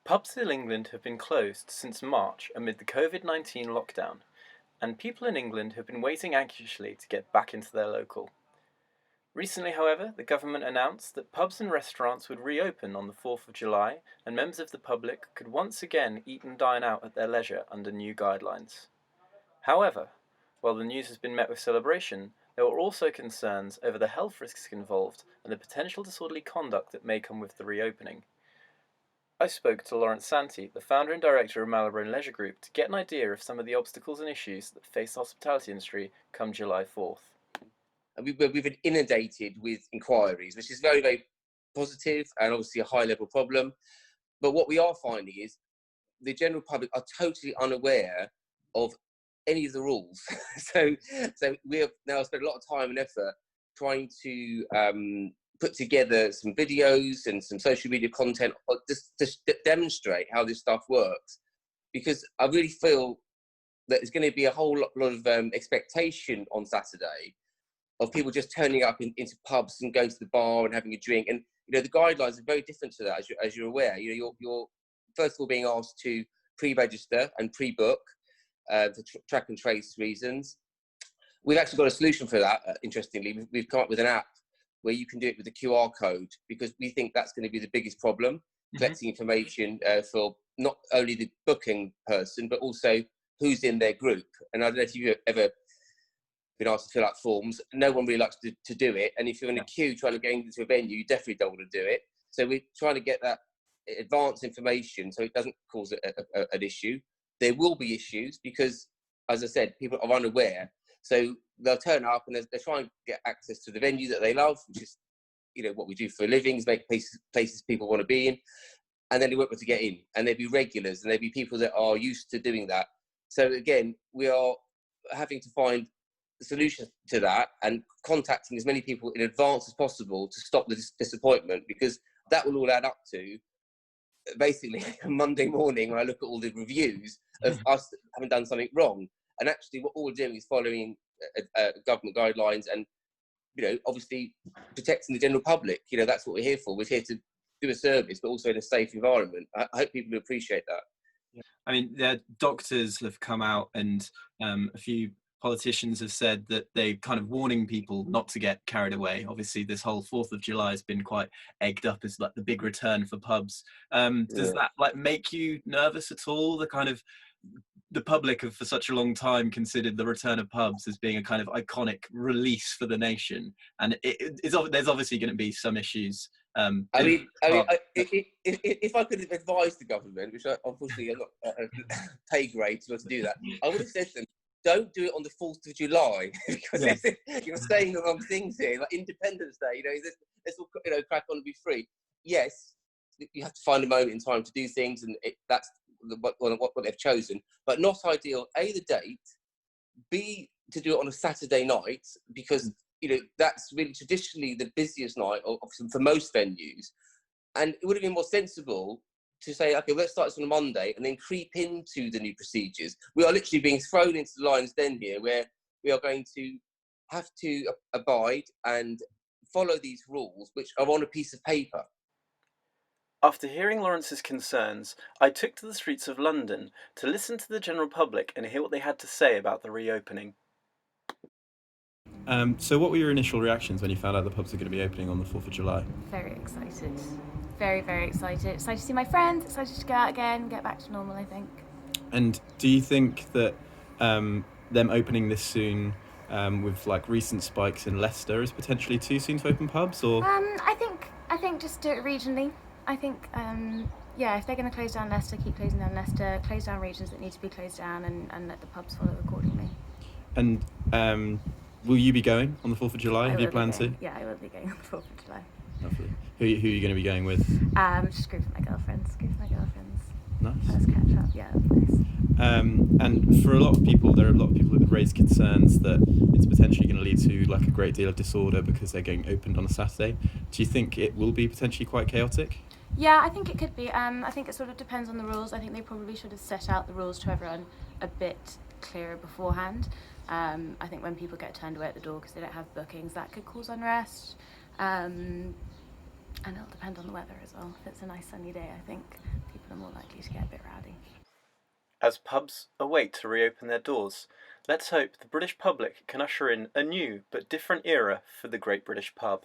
Pubs in England have been closed since March amid the COVID-19 lockdown, and people in England have been waiting anxiously to get back into their local. Recently, however, the government announced that pubs and restaurants would reopen on the 4th of July, and members of the public could once again eat and dine out at their leisure under new guidelines. However, while the news has been met with celebration, there were also concerns over the health risks involved and the potential disorderly conduct that may come with the reopening. I spoke to Lawrence Santi, the founder and director of Marylebone Leisure Group, to get an idea of some of the obstacles and issues that face the hospitality industry come July 4th. And we've been inundated with inquiries, which is very, very positive and obviously a high-level problem. But what we are finding is the general public are totally unaware of any of the rules. so we have now spent a lot of time and effort trying to put together some videos and some social media content just to demonstrate how this stuff works. Because I really feel that there's going to be a whole lot of expectation on Saturday of people just turning up into pubs and going to the bar and having a drink. And, you know, the guidelines are very different to that, as you're aware. You know, you're first of all being asked to pre-register and pre-book for track and trace reasons. We've actually got a solution for that, interestingly. We've come up with an app where you can do it with a QR code, because we think that's going to be the biggest problem, collecting information for not only the booking person, but also who's in their group. And I don't know if you've ever been asked to fill out forms. No one really likes to do it. And if you're in a queue trying to get into a venue, you definitely don't want to do it. So we're trying to get that advanced information so it doesn't cause an issue. There will be issues because, as I said, people are unaware. So they'll turn up and they're trying to get access to the venue that they love, which is, you know, what we do for a living, is make places people want to be in. And then they won't be able to get in. And there'll be regulars and there'll be people that are used to doing that. So again, we are having to find solutions to that and contacting as many people in advance as possible to stop the disappointment, because that will all add up to basically Monday morning when I look at all the reviews of us having done something wrong. And actually what all we're doing is following government guidelines and, you know, obviously protecting the general public. You know, that's what we're here for. We're here to do a service, but also in a safe environment. I hope people appreciate that. I mean, the doctors have come out and a few politicians have said that they're kind of warning people not to get carried away. Obviously, this whole 4th of July has been quite egged up as like the big return for pubs. Does that like make you nervous at all? The public have for such a long time considered the return of pubs as being a kind of iconic release for the nation, and there's obviously going to be some issues. If I could have advised the government, which I unfortunately am not pay grade to do that, I would have said to them, don't do it on the 4th of July, because you're saying the wrong things here. Like Independence Day, you know, let's all, you know, crack on and be free. Yes, you have to find a moment in time to do things, and that's what they've chosen. But not ideal. A, the date. B, to do it on a Saturday night, because, you know, that's really traditionally the busiest night for most venues. And it would have been more sensible to say, okay, let's start this on a Monday and then creep into the new procedures. We are literally being thrown into the lion's den here, where we are going to have to abide and follow these rules, which are on a piece of paper. After hearing Lawrence's concerns, I took to the streets of London to listen to the general public and hear what they had to say about the reopening. So what were your initial reactions when you found out the pubs are going to be opening on the 4th of July? Very excited. Very, very excited. Excited to see my friends, excited to go out again, get back to normal, I think. And do you think that them opening this soon with like recent spikes in Leicester is potentially too soon to open pubs, or? I think just do it regionally. I think, if they're going to close down Leicester, keep closing down Leicester, close down regions that need to be closed down, and let the pubs follow accordingly. And will you be going on the 4th of July? Have you planned to? Yeah, I will be going on the 4th of July. Lovely. Who are you going to be going with? Just group of my girlfriends. Nice. Let's catch up, yeah, nice. And for a lot of people, there are a lot of people that would raise concerns that it's potentially going to lead to like a great deal of disorder because they're getting opened on a Saturday. Do you think it will be potentially quite chaotic? Yeah, I think it could be. I think it sort of depends on the rules. I think they probably should have set out the rules to everyone a bit clearer beforehand. I think when people get turned away at the door because they don't have bookings, that could cause unrest. And it'll depend on the weather as well. If it's a nice sunny day, I think people are more likely to get a bit rowdy. As pubs await to reopen their doors, let's hope the British public can usher in a new but different era for the Great British Pub.